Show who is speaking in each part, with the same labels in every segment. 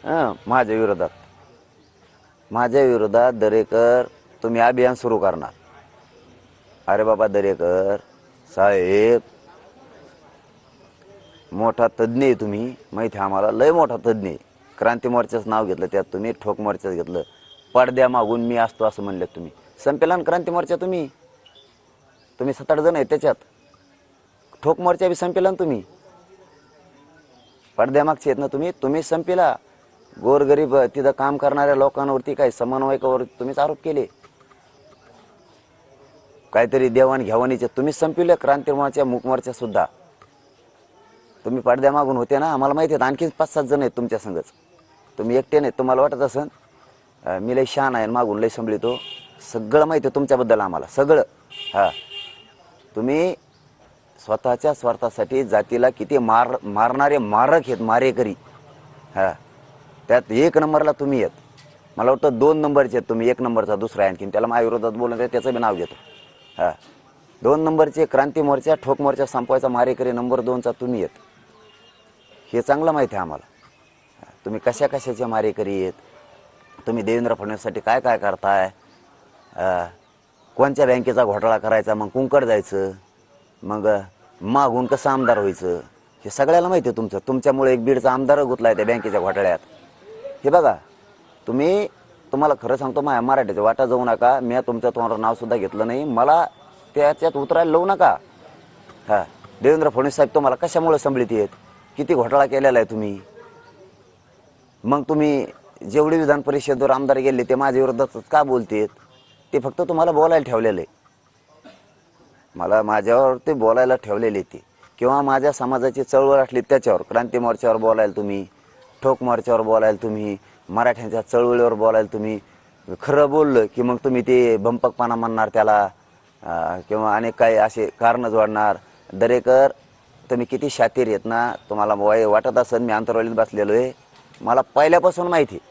Speaker 1: माझ्या विरोधात दरेकर तुम्ही अभियान सुरू करणार. अरे बाबा दरेकर साहेब, मोठा तज्ज्ञ आहे तुम्ही, माहिती आहे आम्हाला, लय मोठा तज्ज्ञ आहे. क्रांती मोर्चाचं नाव घेतलं, त्यात तुम्ही ठोक मोर्चाचं घेतलं. पडद्या मागून मी असतो असं म्हणलं तुम्ही. संपेला ना क्रांती मोर्चा, तुम्ही 7-8 जण आहेत त्याच्यात. ठोक मोर्चा बी संपेला ना तुम्ही, पडद्यामागचे आहेत ना तुम्ही संपेला. गोरगरीब तिथं काम करणाऱ्या लोकांवरती काय समन्वयकावर तुम्हीच आरोप केले, काहीतरी देवाणघेवाणीचे तुम्हीच संपविले. क्रांती मोर्चा, मूक मोर्चा सुद्धा तुम्ही पडद्या मागून होते ना, आम्हाला माहिती आहे. आणखीन 5-7 जण आहेत तुमच्या संगच, तुम्ही एकटे नाही. तुम्हाला वाटत असन मी लय शान आहे, मागून लय संभळितो, सगळं माहिती आहे तुमच्याबद्दल आम्हाला, सगळं. तुम्ही स्वतःच्या स्वार्थासाठी जातीला किती मारणारे मारक आहेत, मारेकरी. त्यात 1 नंबरला तुम्ही आहेत. मला वाटतं 2 नंबरचे आहेत तुम्ही, 1 नंबरचा दुसरा आणखीन, त्याला माझ्या विरोधात बोलून त्याचं बी नाव घेतो. 2 नंबरचे क्रांती मोर्चा, ठोक मोर्चा संपवायचा मारेकरी नंबर 2चा तुम्ही आहेत, हे चांगलं माहिती आहे आम्हाला. तुम्ही कशाचे मारेकरी आहेत, तुम्ही देवेंद्र फडणवीससाठी काय काय करताय, कोणत्या बँकेचा घोटाळा करायचा, मग कुंकड जायचं, मग मागून कसं आमदार व्हायचं, हे सगळ्याला माहिती आहे तुमचं. तुमच्यामुळे एक बीडचा आमदार गुतलाय त्या बँकेच्या घोटाळ्यात. हे बघा, तुम्हाला खरं सांगतो, माझ्या मराठीच्या वाटा जाऊ नका. मी तुमच्या तोंडावर नावसुद्धा घेतलं नाही, मला त्याच्यात उतरायला लावू नका. देवेंद्र फडणवीस साहेब तुम्हाला कशामुळे संभळित आहेत, किती घोटाळा केलेला आहे तुम्ही. मग तुम्ही जेवढे विधान परिषदेवर आमदार गेले ते माझ्या विरोधात का बोलतेत, ते फक्त तुम्हाला बोलायला ठेवलेलं आहे. मला माझ्यावर ते बोलायला ठेवलेले ते, किंवा माझ्या समाजाची चळवळ असली त्याच्यावर, क्रांती मोर्चावर बोलायला तुम्ही, ठोक मोर्चावर बोलायला तुम्ही, मराठ्यांच्या चळवळीवर बोलायला तुम्ही. खरं बोललं की मग तुम्ही ते भंपकपणा म्हणणार त्याला, किंवा अनेक काही असे कारणं जोडणार. दरेकर तुम्ही किती शातीर आहेत ना, तुम्हाला वाटत असेल मी अंतरवालीत बसलेलो आहे, मला पहिल्यापासून माहिती आहे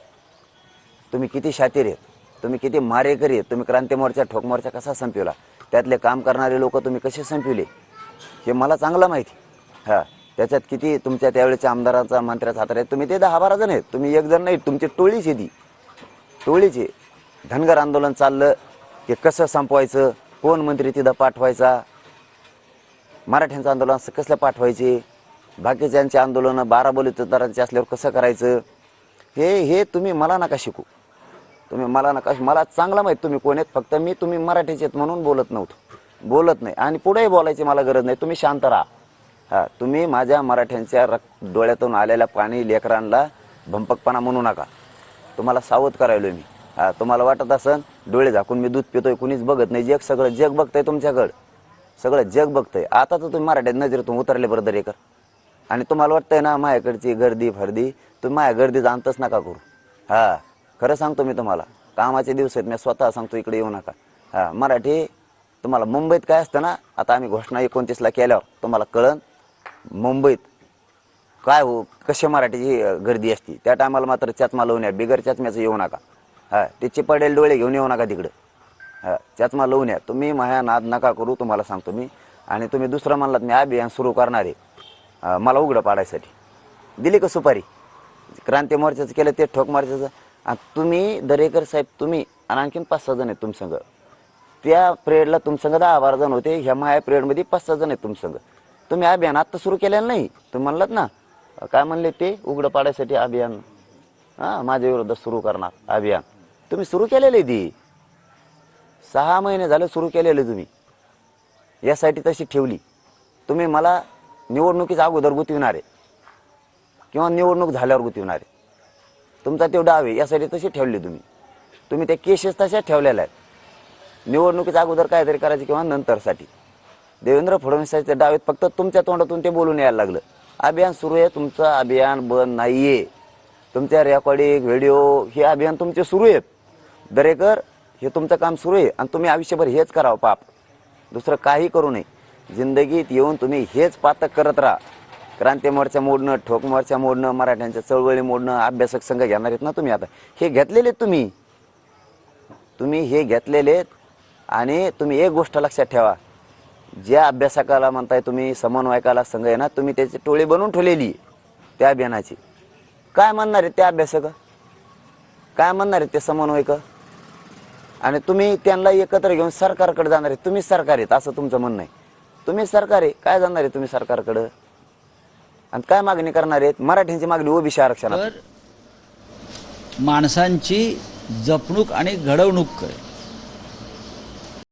Speaker 1: तुम्ही किती शातीर आहेत, तुम्ही किती मारेकरी आहेत. तुम्ही क्रांती मोर्चा, ठोक मोर्चा कसा संपवला, त्यातले काम करणारे लोक तुम्ही कसे संपविले, हे मला चांगलं माहिती. त्याच्यात किती तुमच्या त्यावेळेच्या आमदारांचा, मंत्र्याचा हात आहे. तुम्ही ते 10-12 जण आहेत, तुम्ही 1 जण नाही, तुमची टोळीच आहे ती, टोळीची. धनगर आंदोलन चाललं की कसं संपवायचं, कोण मंत्री तिथं पाठवायचा, मराठ्यांचं आंदोलन कसलं पाठवायचे, बाकीच्यांचे आंदोलनं 12 बलुतेदारांचे असल्यावर कसं करायचं, हे तुम्ही मला नका शिकू. तुम्ही मला नका, मला चांगला माहीत तुम्ही कोण आहेत. फक्त तुम्ही मराठीचे आहेत म्हणून बोलत नाही, आणि पुढेही बोलायची मला गरज नाही. तुम्ही शांत राहा. तुम्ही माझ्या मराठ्यांच्या डोळ्यातून आलेल्या पाणी लेकरांना भंपकपणा म्हणू नका. तुम्हाला सावध करायलो मी. तुम्हाला वाटत असन डोळे झाकून मी दूध पितोय, कुणीच बघत नाही. सगळं जग बघतंय तुमच्याकडं, सगळं जग बघतंय. आता तर तुम्ही मराठ्यात नजरेतून उतरले बरं दरेकर. आणि तुम्हाला वाटतंय ना माझ्याकडची गर्दी फर्दी, तुम्ही माझ्या गर्दीचा अंतच नका करू. खरं सांगतो मी तुम्हाला, कामाचे दिवस आहेत, मी स्वतः सांगतो इकडे येऊ नका. मराठी तुम्हाला मुंबईत काय असतं ना, आता आम्ही घोषणा 29ला केल्यावर तुम्हाला कळन मुंबईत काय कशी मराठीची गर्दी असते. त्या टायमाला मात्र चष्मा लावून या, बिगर चष्म्याचं येऊ नका. ते चिपडेल डोळे घेऊन येऊ नका तिकडं. चष्मा लावून या. तुम्ही माझ्या नाद नका करू, तुम्हाला सांगतो मी. आणि तुम्ही दुसरं म्हणलात मी अभियान सुरू करणार आहे मला उघडं पाडायसाठी, दिली का सुपारी. क्रांती मोर्चाचं केलं, ते ठोक मोर्चाचं. तुम्ही दरेकर साहेब, तुम्ही आणि आणखीन 5-6 जण आहेत तुमसंग. त्या पिरियडला तुमसंग 10-12 जण होते, ह्या माझ्या पिरियडमध्ये 5-6 जण आहेत तुमसंग. तुम्ही अभियान आत्ता सुरू केलेलं नाही. तुम्ही म्हणलात ना, काय म्हणले ते, उघडं पाडायसाठी अभियान, माझ्या विरोधात सुरू करणार अभियान. तुम्ही सुरू केलेलं आहे, ती 6 महिने झाले सुरू केलेलं तुम्ही. यासाठी तशी ठेवली तुम्ही, मला निवडणुकीच्या अगोदर गुंतविणार आहे किंवा निवडणूक झाल्यावर गुंतविणार आहे. तुमचा तो डाव आहे, यासाठी तशी ठेवली तुम्ही त्या केसेस तशाच ठेवलेल्या आहेत. निवडणुकीच्या अगोदर काहीतरी करायचे किंवा नंतरसाठी. देवेंद्र फडणवीसांचे डाव आहेत, फक्त तुमच्या तोंडातून ते बोलून यायला लागलं. अभियान सुरू आहे, तुमचं अभियान बंद नाही आहे. तुमच्या रेकॉर्डिंग व्हिडिओ हे अभियान तुमचे सुरू आहेत दरेकर, हे तुमचं काम सुरू आहे. आणि तुम्ही आयुष्यभर हेच करावं पाप, दुसरं काही करू नये. जिंदगीत येऊन तुम्ही हेच पातक करत राहा. क्रांती मोर्चा मोडणं, ठोक मोर्चा मोडणं, मराठ्यांच्या चळवळी मोडणं, अभ्यासक संघ घेणार आहेत ना तुम्ही. आता हे घेतलेले तुम्ही हे घेतलेले. आणि तुम्ही एक गोष्ट लक्षात ठेवा, ज्या अभ्यासकाला म्हणताय तुम्ही, समन्वयकाला संघ आहे ना, तुम्ही त्याची टोळी बनवून ठेवलेली त्या अभियानाची. काय म्हणणार आहेत ते अभ्यासक, काय म्हणणार आहेत ते समन्वयक, आणि तुम्ही त्यांना एकत्र घेऊन सरकारकडे जाणार आहे. तुम्ही सरकार आहेत असं तुमचं म्हणणं आहे. तुम्ही सरकार आहे, काय जाणार आहे तुम्ही सरकारकडं आणि काय मागणी करणार आहेत? मराठ्यांची मागणी ओबीसी आरक्षणात.
Speaker 2: तर माणसांची जपणूक आणि घडवणूक करे